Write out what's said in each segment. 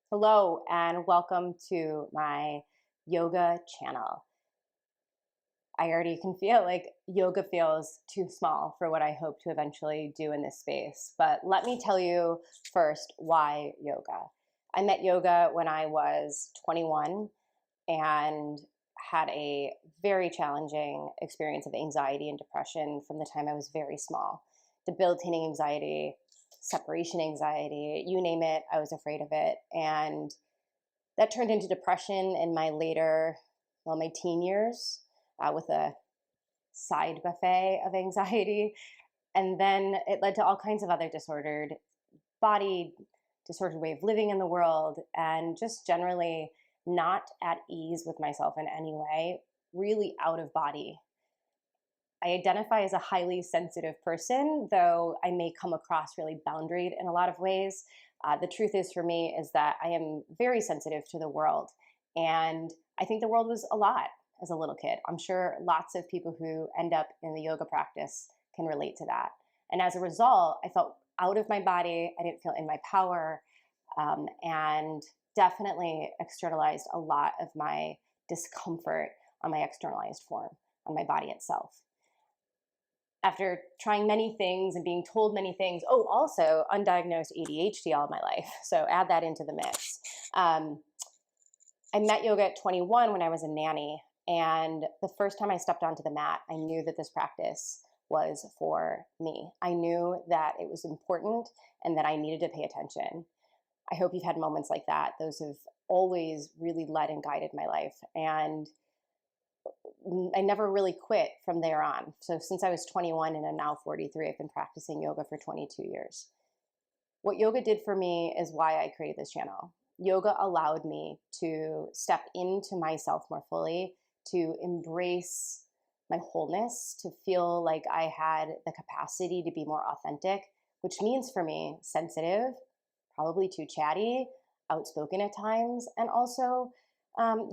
Hello and welcome to my yoga channel. I already can feel like yoga feels too small for what I hope to eventually do in this space. But let me tell you first why yoga. I met yoga when I was 21 and had a very challenging experience of anxiety and depression from the time I was very small. Debilitating anxiety, separation anxiety, you name it, I was afraid of it. And that turned into depression in my my teen years, with a side buffet of anxiety. And then it led to all kinds of other disordered body, disordered way of living in the world, and just generally not at ease with myself in any way, really out of body. I identify as a highly sensitive person, though I may come across really boundaried in a lot of ways. The truth is, for me, is that I am very sensitive to the world. And I think the world was a lot as a little kid. I'm sure lots of people who end up in the yoga practice can relate to that. And as a result, I felt out of my body. I didn't feel in my power, and definitely externalized a lot of my discomfort on my externalized form, on my body itself. After trying many things and being told many things, oh, also undiagnosed ADHD all my life. So add that into the mix. I met yoga at 21 when I was a nanny. And the first time I stepped onto the mat, I knew that this practice was for me. I knew that it was important and that I needed to pay attention. I hope you've had moments like that. Those have always really led and guided my life. And I never really quit from there on. So since I was 21 and I'm now 43, I've been practicing yoga for 22 years. What yoga did for me is why I created this channel. Yoga allowed me to step into myself more fully, to embrace my wholeness, to feel like I had the capacity to be more authentic, which means for me, sensitive, probably too chatty, outspoken at times, and also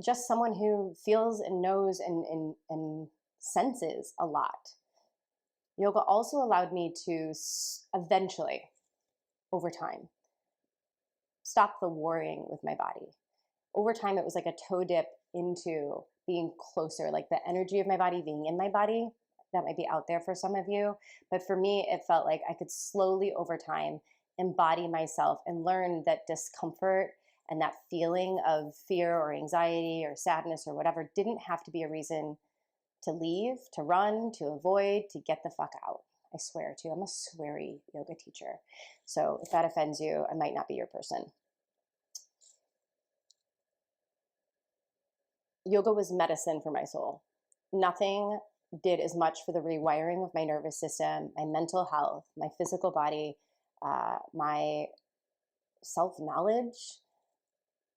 just someone who feels and knows and senses a lot. Yoga also allowed me to eventually, over time, stop the warring with my body. Over time, it was like a toe dip into being closer, like the energy of my body being in my body. That might be out there for some of you. But for me, it felt like I could slowly, over time, embody myself and learn that discomfort and that feeling of fear or anxiety or sadness or whatever didn't have to be a reason to leave, to run, to avoid, to get the fuck out. I swear to you, I'm a sweary yoga teacher. So if that offends you, I might not be your person. Yoga was medicine for my soul. Nothing did as much for the rewiring of my nervous system, my mental health, my physical body, my self knowledge,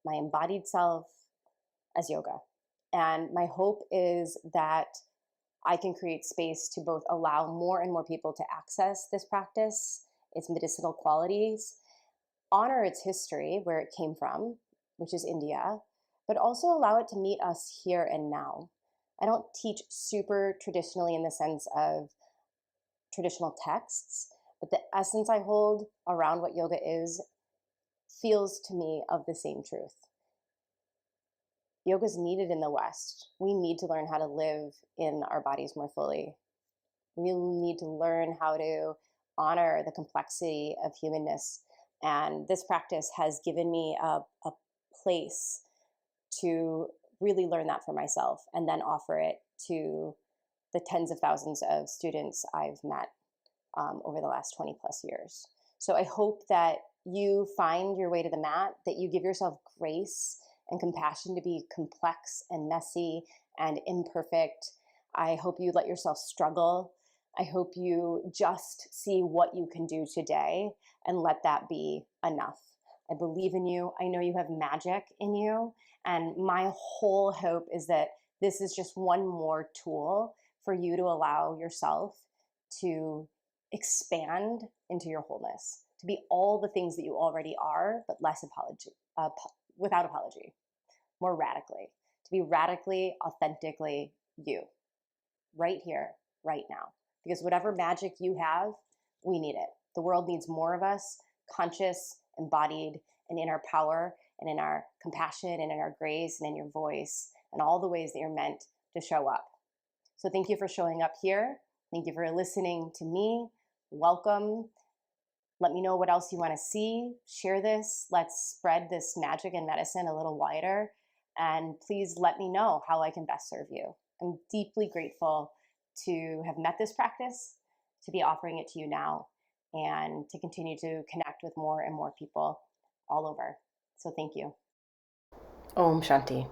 my embodied self as yoga. And my hope is that I can create space to both allow more and more people to access this practice, its medicinal qualities, honor its history, where it came from, which is India, but also allow it to meet us here and now. I don't teach super traditionally in the sense of traditional texts, but the essence I hold around what yoga is feels to me of the same truth. Yoga is needed in the West. We need to learn how to live in our bodies more fully. We need to learn how to honor the complexity of humanness. And this practice has given me a place to really learn that for myself and then offer it to the tens of thousands of students I've met over the last 20 plus years. So I hope that you find your way to the mat, that you give yourself grace and compassion to be complex and messy and imperfect. I hope you let yourself struggle. I hope you just see what you can do today and let that be enough. I believe in you. I know you have magic in you. And my whole hope is that this is just one more tool for you to allow yourself to expand into your wholeness, to be all the things that you already are, but less apology, without apology, more radically, to be radically, authentically you, right here, right now. Because whatever magic you have, we need it. The world needs more of us, conscious, embodied, and in our power and in our compassion and in our grace and in your voice and all the ways that you're meant to show up. So thank you for showing up here. Thank you for listening to me. Welcome. Let me know what else you want to see. Share this. Let's spread this magic and medicine a little wider. And please let me know how I can best serve you. I'm deeply grateful to have met this practice, to be offering it to you now, and to continue to connect with more and more people all over. So thank you. Om Shanti.